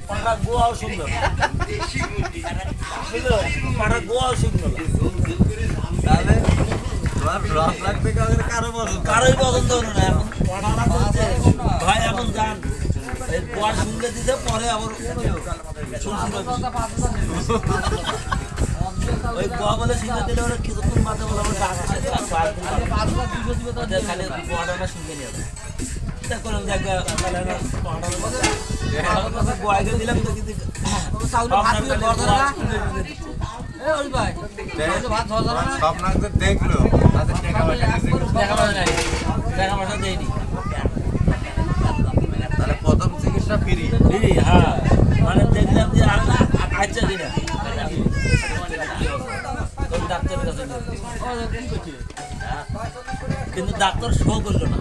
পাটা গোয়াও সুন্দর পাটা গোয়াও সুন্দর তাহলে তোমার রস লাগবে কারোই পছন্দ হলো না এখন পাঠাটা বলছে ভাই এখন যান এই গোয়া শুনতে দিতে পরে আবার ওই গোয়া বলে শুনতে দিলে ওরা কিছুক্ষণ বাদে বলে আমার ডাক আসে খালি গোয়াটা শুনতে নিয়ে যাবে করলাম জায়গা গোয়াকে দিলাম তো কিন্তু দেখলো টাকা পয়সা দেয়নি তাহলে প্রথম চিকিৎসা ফ্রি দিদি হ্যাঁ মানে দেখলাম যে আচ্ছা দিনা ডাক্তারের কাছে কিন্তু ডাক্তার শো করলো না